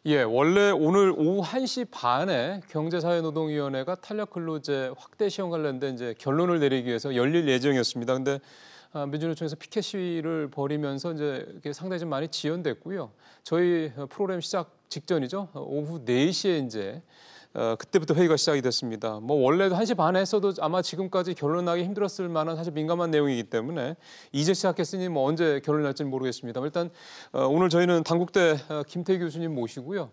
예, 원래 오늘 오후 1시 반에 경제사회노동위원회가 탄력근로제 확대 시험 관련된 이제 결론을 내리기 위해서 열릴 예정이었습니다. 근데 민주노총에서 피켓 시위를 벌이면서 이제 이게 상당히 좀 많이 지연됐고요. 저희 프로그램 시작 직전이죠. 오후 4시에 이제 그때부터 회의가 시작이 됐습니다. 뭐 원래도 1시 반에 했어도 아마 지금까지 결론 나기 힘들었을 만한 사실 민감한 내용이기 때문에 이제 시작했으니 뭐 언제 결론 날지는 모르겠습니다. 일단 오늘 저희는 단국대 김태희 교수님 모시고요.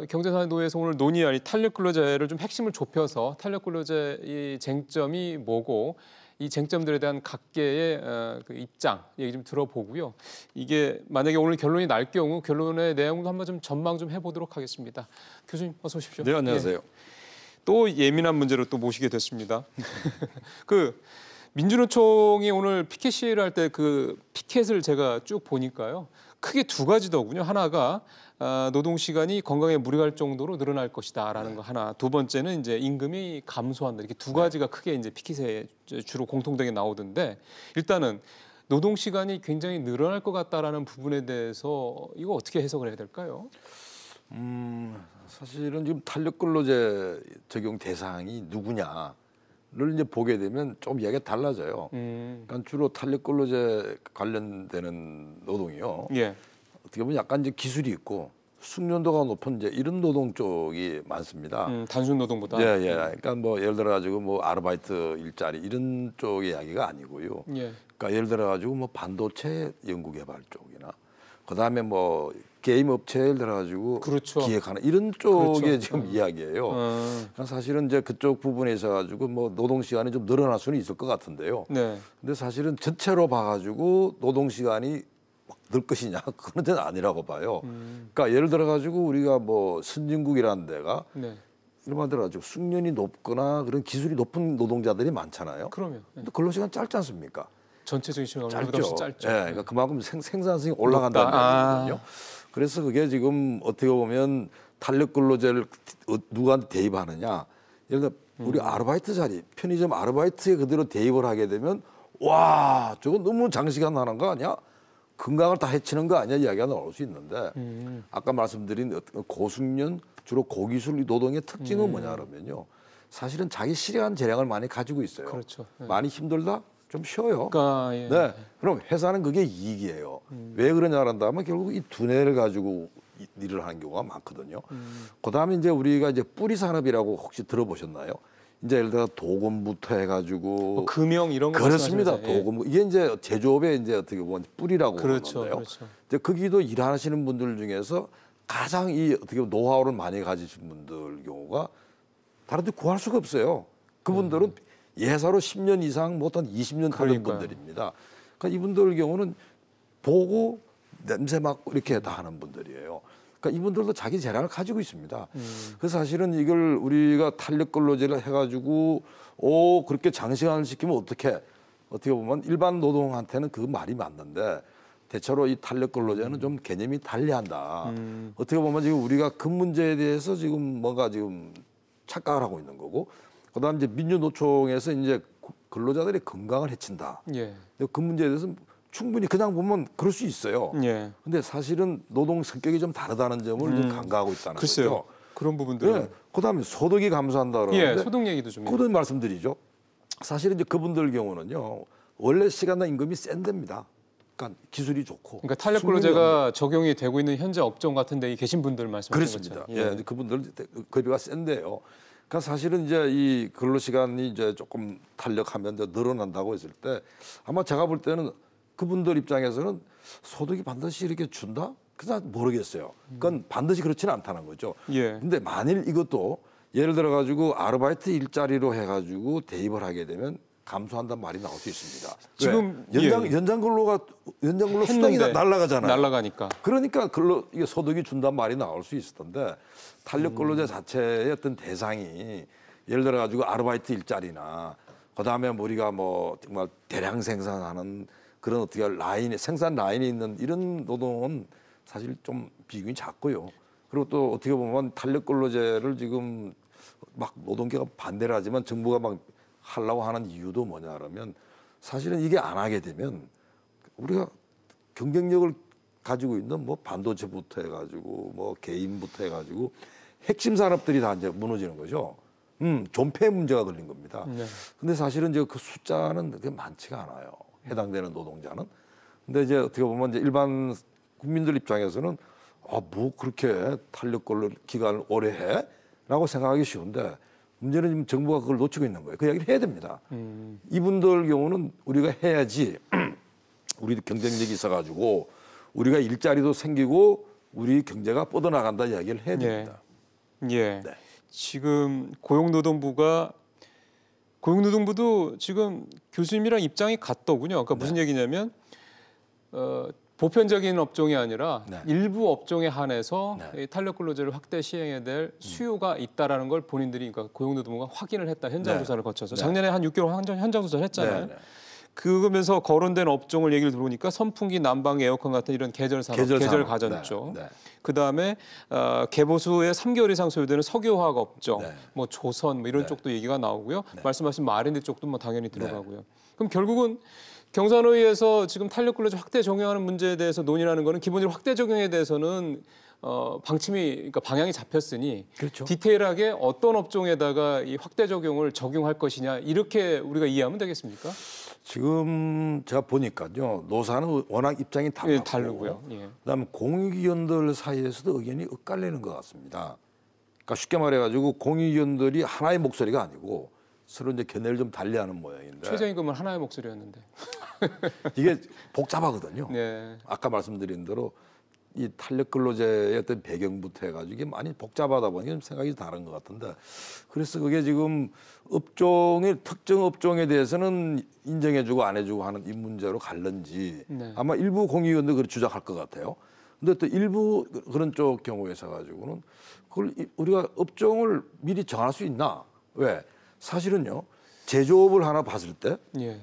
경제사회노회에서 오늘 논의할 이 탄력근로제를 좀 핵심을 좁혀서 탄력근로제 이 쟁점이 뭐고 이 쟁점들에 대한 각계의 그 입장 얘기 좀 들어보고요. 이게 만약에 오늘 결론이 날 경우 결론의 내용도 한번 좀 전망 좀 해보도록 하겠습니다. 교수님 어서 오십시오. 네, 안녕하세요. 예. 또 예민한 문제로 또 모시게 됐습니다. 그 민주노총이 오늘 피켓 시위를 할 때 그 피켓을 제가 쭉 보니까요. 크게 두 가지더군요. 하나가 노동 시간이 건강에 무리갈 정도로 늘어날 것이다라는 거 하나. 두 번째는 이제 임금이 감소한다. 이렇게 두 가지가 크게 이제 피켓에 주로 공통되게 나오던데 일단은 노동 시간이 굉장히 늘어날 것 같다라는 부분에 대해서 이거 어떻게 해석을 해야 될까요? 사실은 지금 탄력근로제 적용 대상이 누구냐를 이제 보게 되면 좀 이야기가 달라져요. 그러니까 주로 탄력근로제 관련되는 노동이요. 예. 어떻게 보면 약간 이제 기술이 있고 숙련도가 높은 이제 이런 노동 쪽이 많습니다. 단순 노동보다. 예, 예. 그러니까 뭐 예를 들어 가지고 뭐 아르바이트 일자리 이런 쪽의 이야기가 아니고요. 예. 그러니까 예를 들어 가지고 뭐 반도체 연구개발 쪽이나 그다음에 뭐 게임 업체 예를 들어 가지고 그렇죠. 기획하는 이런 쪽의 그렇죠. 지금 이야기예요. 그러니까 사실은 이제 그쪽 부분에 있어 가지고 뭐 노동 시간이 좀 늘어날 수는 있을 것 같은데요. 네. 근데 사실은 전체로 봐가지고 노동 시간이 늘 것이냐 그건 저는 아니라고 봐요. 그러니까 예를 들어 가지고 우리가 뭐 선진국이라는 데가 네. 이런 말 들어가지고 숙련이 높거나 그런 기술이 높은 노동자들이 많잖아요. 그러면. 예. 근데 근로 시간 짧지 않습니까? 전체적인 시간이 짧죠. 짧죠. 예, 그러니까 그만큼 생산성이 올라간다는 얘기거든요. 그래서 그게 지금 어떻게 보면 탄력 근로제를 누구한테 대입하느냐. 예를 들어 우리 아르바이트 자리, 편의점 아르바이트에 그대로 대입을 하게 되면 와, 저거 너무 장시간 하는 거 아니야? 건강을 다 해치는 거 아니야? 이야기가 나올 수 있는데 아까 말씀드린 고숙련, 주로 고기술 노동의 특징은 뭐냐 그러면요. 사실은 자기 실현 재량을 많이 가지고 있어요. 그렇죠. 네. 많이 힘들다? 좀 쉬어요. 그러니까, 예. 네. 그럼 회사는 그게 이익이에요. 왜 그러냐 한다면 결국 이 두뇌를 가지고 일을 하는 경우가 많거든요. 그다음에 이제 우리가 이제 뿌리 산업이라고 혹시 들어보셨나요? 이제 예를 들어 도금부터 해가지고 뭐 금형 이런 거 그렇습니다. 예. 도금 이게 이제 제조업의 이제 어떻게 보면 뿌리라고 그렇죠, 그러는데요. 그렇죠. 이제 거기도 일하시는 분들 중에서 가장 이 어떻게 보면 노하우를 많이 가지신 분들 경우가 다른 데 구할 수가 없어요. 그분들은 예사로 10년 이상 못한 20년 타는 분들입니다. 그러니까 이분들 경우는 보고 냄새 맡고 이렇게 다 하는 분들이에요. 그러니까 이분들도 자기 재량을 가지고 있습니다. 그래서 사실은 이걸 우리가 탄력 근로제를 해가지고 그렇게 장시간을 시키면 어떻게 보면 일반 노동한테는 그 말이 맞는데 대체로 이 탄력 근로제는 좀 개념이 달리한다. 어떻게 보면 지금 우리가 그 문제에 대해서 지금 뭔가 지금 착각을 하고 있는 거고, 그다음 이제 민주노총에서 이제 근로자들의 건강을 해친다. 예. 근데 그 문제에 대해서 충분히 그냥 보면 그럴 수 있어요. 예. 근데 사실은 노동 성격이 좀 다르다는 점을 좀 간과하고 있다는 글쎄요. 거죠. 그런 부분들. 네. 그다음에 소득이 감소한다 그러는데 예, 소득 얘기도 좀. 그도 말씀드리죠. 사실은 이제 그분들 경우는요. 원래 시간당 임금이 센 데입니다. 그러니까 기술이 좋고. 그러니까 탄력 근로제가 적용이 되고 있는 현재 업종 같은 데 계신 분들 말씀하시는 그렇습니다. 거죠. 예, 그분들 급여가 센데요. 그러니까 사실은 이제 이 근로 시간이 이제 조금 탄력하면 이제 늘어난다고 했을 때 아마 제가 볼 때는 그분들 입장에서는 소득이 반드시 이렇게 준다? 그냥 모르겠어요. 그건 반드시 그렇지는 않다는 거죠. 예. 근데 만일 이것도 예를 들어 가지고 아르바이트 일자리로 해가지고 대입을 하게 되면 감소한다는 말이 나올 수 있습니다. 지금 연장 근로 수당이 날아가잖아요. 날아가니까. 그러니까 이게 소득이 준다는 말이 나올 수 있을 텐데 탄력 근로제 자체의 어떤 대상이 예를 들어 가지고 아르바이트 일자리나 그다음에 우리가 뭐 정말 대량 생산하는 그런 어떻게 생산 라인에 있는 이런 노동은 사실 좀 비중이 작고요. 그리고 또 어떻게 보면 탄력 근로제를 지금 막 노동계가 반대를 하지만 정부가 막 하려고 하는 이유도 뭐냐 그러면 사실은 이게 안 하게 되면 우리가 경쟁력을 가지고 있는 뭐 반도체부터 해가지고 뭐 개인부터 해가지고 핵심 산업들이 다 이제 무너지는 거죠. 존폐 문제가 걸린 겁니다. 네. 근데 사실은 이제 그 숫자는 그렇게 많지가 않아요. 해당되는 노동자는. 근데 이제 어떻게 보면 이제 일반 국민들 입장에서는 뭐 그렇게 탄력 근로 기간을 오래 해? 라고 생각하기 쉬운데 문제는 지금 정부가 그걸 놓치고 있는 거예요. 그 이야기를 해야 됩니다. 이분들 경우는 우리가 해야지 우리도 경쟁력이 있어가지고 우리가 일자리도 생기고 우리 경제가 뻗어나간다 이야기를 해야 됩니다. 예. 네. 지금 고용노동부도 지금 교수님이랑 입장이 같더군요. 그러니까 무슨 얘기냐면 보편적인 업종이 아니라 네. 일부 업종에 한해서 네. 이 탄력 근로제를 확대 시행해야 될 수요가 있다라는 걸 본인들이 그러니까 고용노동부가 확인을 했다. 현장 네. 조사를 거쳐서 네. 작년에 한 6개월 현장 조사를 했잖아요. 네. 그러면서 거론된 업종을 얘기를 들어보니까 선풍기, 난방, 에어컨 같은 이런 계절 산업, 계절 가전 네. 쪽. 네. 그다음에 개보수의 3개월 이상 소요되는 석유화학 업종, 네. 뭐 조선 뭐 이런 네. 쪽도 얘기가 나오고요. 네. 말씀하신 R&D 쪽도 뭐 당연히 들어가고요. 그럼 결국은 경산호위에서 지금 탄력 근로제 확대 적용하는 문제에 대해서 논의하는 거는 기본적으로 확대 적용에 대해서는 그러니까 방향이 잡혔으니 그렇죠. 디테일하게 어떤 업종에다가 이 확대 적용을 적용할 것이냐 이렇게 우리가 이해하면 되겠습니까? 지금 제가 보니까요. 노사는 워낙 입장이 달랐고 예, 다르고요. 예. 그다음에 공익위원들 사이에서도 의견이 엇갈리는 것 같습니다. 그러니까 쉽게 말해가지고 공익위원들이 하나의 목소리가 아니고 서로 이제 견해를 좀 달리하는 모양인데 최저임금은 하나의 목소리였는데. 이게 복잡하거든요. 네. 아까 말씀드린 대로 이 탄력 근로제의 어떤 배경부터 해가지고 이게 많이 복잡하다 보니 좀 생각이 다른 것 같은데 그래서 그게 지금 업종의 특정 업종에 대해서는 인정해주고 안 해주고 하는 이 문제로 갈는지 네. 아마 일부 공익위원도 그렇게 주장할 것 같아요. 근데 또 일부 그런 쪽 경우에서 가지고는 그걸 우리가 업종을 미리 정할 수 있나? 왜? 사실은요 제조업을 하나 봤을 때 예.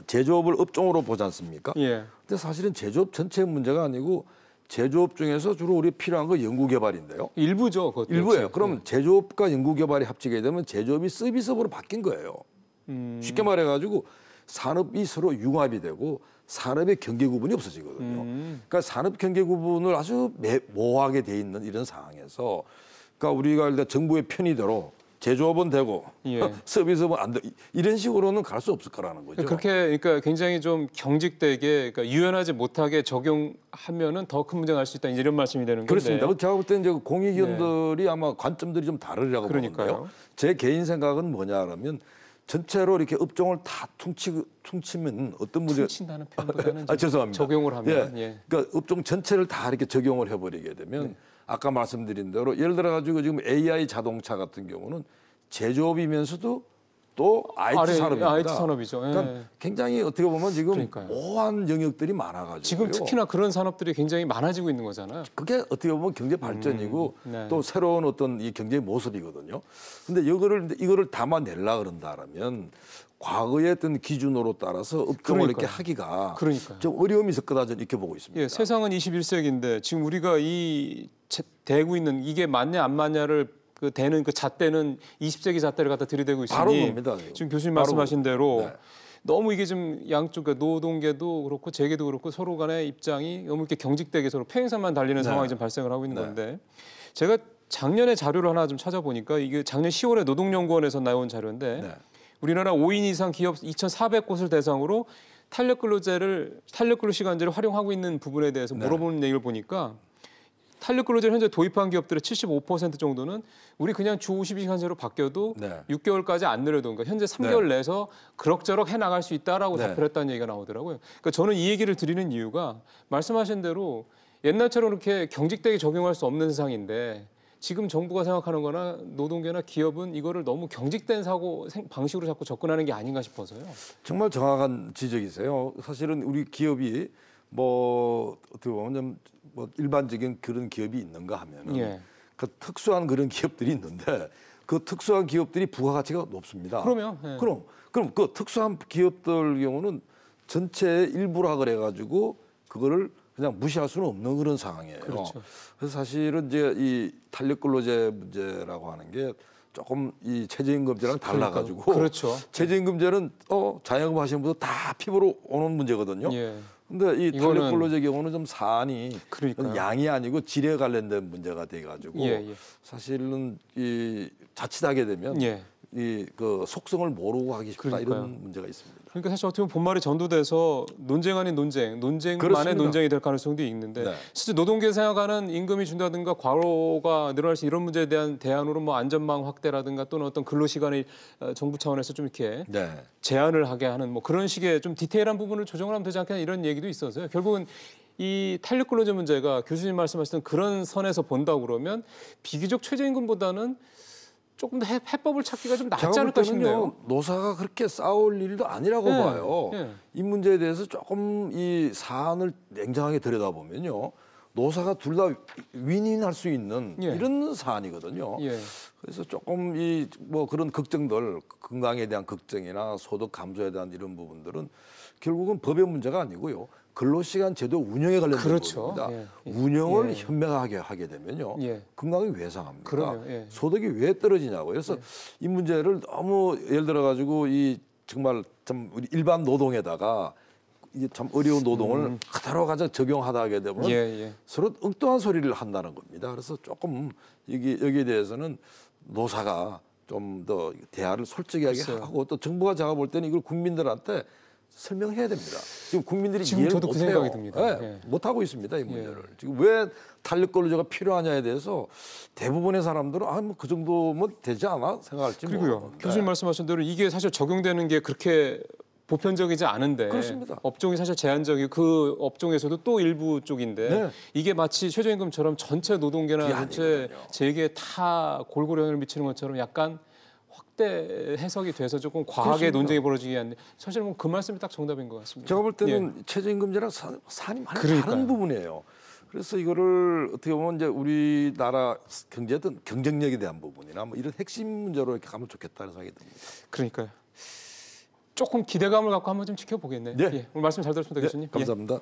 제조업을 업종으로 보지 않습니까? 예. 근데 사실은 제조업 전체의 문제가 아니고 제조업 중에서 주로 우리 필요한 거 연구개발인데요. 일부죠. 그것도 일부예요. 역시. 그러면 제조업과 연구개발이 합치게 되면 제조업이 서비스업으로 바뀐 거예요. 쉽게 말해가지고 산업이 서로 융합이 되고 산업의 경계 구분이 없어지거든요. 그러니까 산업 경계 구분을 아주 모호하게 돼 있는 이런 상황에서 그러니까 우리가 일단 정부의 편의대로 제조업은 되고 예. 서비스업은 안 돼. 이런 식으로는 갈 수 없을 거라는 거죠. 그렇게 그러니까 굉장히 좀 경직되게 그러니까 유연하지 못하게 적용하면은 더 큰 문제가 날 수 있다 이런 말씀이 되는 건데. 그렇습니다. 제가 볼 때 이제 공익위원들이 아마 관점들이 좀 다르려고 그러니까요. 보는데요. 제 개인 생각은 뭐냐 그러면 전체로 이렇게 업종을 다 퉁치면 어떤 문제? 퉁친다는 표현보다는 죄송합니다. 적용을 하면. 예. 예. 그러니까 업종 전체를 다 이렇게 적용을 해버리게 되면 아까 말씀드린 대로 예를 들어 가지고 지금 AI 자동차 같은 경우는 제조업이면서도 또 IT 산업입니다. IT 산업이죠. 예. 그러니까 굉장히 어떻게 보면 지금 그러니까요. 모호한 영역들이 많아가지고 지금 특히나 그런 산업들이 굉장히 많아지고 있는 거잖아요. 그게 어떻게 보면 경제 발전이고 네. 또 새로운 어떤 이 경제의 모습이거든요. 근데 이거를 담아내려 그런다라면 과거의 어떤 기준으로 따라서 업종을 이렇게 하기가 그러니까요. 좀 어려움이 있을 거다 저는 이렇게 보고 있습니다. 예, 세상은 21세기인데 지금 우리가 이 대고 있는 이게 맞냐 안 맞냐를 그 되는 그 잣대는 20세기 잣대를 갖다 들이대고 있으니 바로 봅니다. 지금 교수님 바로 말씀하신 대로 네. 너무 이게 좀 양쪽 그러니까 노동계도 그렇고 재계도 그렇고 서로 간의 입장이 너무 이렇게 경직되게 서로 평행선만 달리는 네. 상황이 좀 발생을 하고 있는 네. 건데 제가 작년에 자료를 하나 좀 찾아보니까 이게 작년 10월에 노동연구원에서 나온 자료인데 네. 우리나라 5인 이상 기업 2,400곳을 대상으로 탄력 근로 시간제를 활용하고 있는 부분에 대해서 네. 물어보는 얘기를 보니까 탄력 근로제를 현재 도입한 기업들의 75% 정도는 우리 그냥 주 52시간제로 바뀌어도 네. 6개월까지 안 늘어도 그러니까 현재 3개월 내에서 그럭저럭 해 나갈 수 있다라고 네. 답변을 했다는 얘기가 나오더라고요. 그러니까 저는 이 얘기를 드리는 이유가 말씀하신 대로 옛날처럼 이렇게 경직되게 적용할 수 없는 세상인데 지금 정부가 생각하는 거나 노동계나 기업은 이거를 너무 경직된 방식으로 자꾸 접근하는 게 아닌가 싶어서요. 정말 정확한 지적이세요. 사실은 우리 기업이 뭐 어떻게 보면 뭐 일반적인 그런 기업이 있는가 하면은 예. 그 특수한 그런 기업들이 있는데 그 특수한 기업들이 부가가치가 높습니다. 그러면 예. 그럼 그 특수한 기업들 경우는 전체의 일부라 그래가지고 그거를 그냥 무시할 수는 없는 그런 상황이에요. 그렇죠. 그래서 사실은 이제 이 탄력 근로제 문제라고 하는 게 조금 이 최저임금제랑 달라가지고 그렇죠. 최저임금제는 자영업 하시는 분들 다 피부로 오는 문제거든요. 예. 근데 이 이거는- 탄력 근로제 경우는 좀 사안이 그러니까요. 양이 아니고 질에 관련된 문제가 돼 가지고 예. 사실은 이 자칫하게 되면 예. 이 그 속성을 모르고 하기 쉽다 그러니까요. 이런 문제가 있습니다. 그러니까 사실 어떻게 보면 본말이 전도돼서 논쟁 아닌 논쟁, 논쟁만의 그렇습니다. 논쟁이 될 가능성도 있는데 네. 실제 노동계 생각하는 임금이 준다든가 과로가 늘어날 수 이런 문제에 대한 대안으로 뭐 안전망 확대라든가 또는 어떤 근로 시간을 정부 차원에서 좀 이렇게 네. 제한을 하게 하는 뭐 그런 식의 좀 디테일한 부분을 조정을 하면 되지 않겠냐 이런 얘기도 있어서요. 결국은 이 탄력 근로제 문제가 교수님 말씀하셨던 그런 선에서 본다고 그러면 비교적 최저임금보다는 조금 더 해법을 찾기가 좀 낫지 제가 볼 않을까 싶네요. 때는요 노사가 그렇게 싸울 일도 아니라고 네, 봐요. 네. 이 문제에 대해서 조금 이 사안을 냉정하게 들여다보면요 노사가 둘 다 윈윈할 수 있는 예. 이런 사안이거든요. 예. 그래서 조금 이 뭐 그런 걱정들 건강에 대한 걱정이나 소득 감소에 대한 이런 부분들은 결국은 법의 문제가 아니고요. 근로시간 제도 운영에 관련된 그렇죠. 부분입니다. 예. 운영을 예. 현명하게 하게 되면요. 예. 건강이 왜 상합니까? 그럼요. 예. 소득이 왜 떨어지냐고. 그래서 이 문제를 너무 예를 들어 가지고 이 정말 참 우리 일반 노동에다가 이게 참 어려운 노동을 그대로 가져 적용하다 하게 되면 예, 예. 서로 엉뚱한 소리를 한다는 겁니다. 그래서 조금 여기에 대해서는 노사가 좀 더 대화를 솔직하게 글쎄요. 하고 또 정부가 제가 볼 때는 이걸 국민들한테 설명해야 됩니다. 지금 국민들이 지금 이해를 저도 그 못해요. 생각이 듭니다. 예. 못하고 있습니다. 이 문제를. 지금 왜 탄력 근로제가 필요하냐에 대해서 대부분의 사람들은 뭐 그 정도면 되지 않아 생각할지 그리고요. 뭐. 교수님 말씀하신 대로 이게 사실 적용되는 게 그렇게 보편적이지 않은데 그렇습니다. 업종이 사실 제한적이고 그 업종에서도 또 일부 쪽인데 네. 이게 마치 최저임금처럼 전체 노동계나 그게 전체 아니거든요. 재계에 다 골고루 영향을 미치는 것처럼 약간 확대 해석이 돼서 조금 과하게 그렇습니다. 논쟁이 벌어지게 하는데 사실 뭐 그 말씀이 딱 정답인 것 같습니다. 제가 볼 때는 최저임금제랑 사안이 많이 다른 그러니까요. 부분이에요. 그래서 이거를 어떻게 보면 이제 우리나라 경제든 경쟁력에 대한 부분이나 뭐 이런 핵심 문제로 이렇게 가면 좋겠다는 생각이 듭니다. 그러니까요. 조금 기대감을 갖고 한번 좀 지켜보겠네요. 네. 예, 오늘 말씀 잘 들었습니다, 교수님. 예. 감사합니다.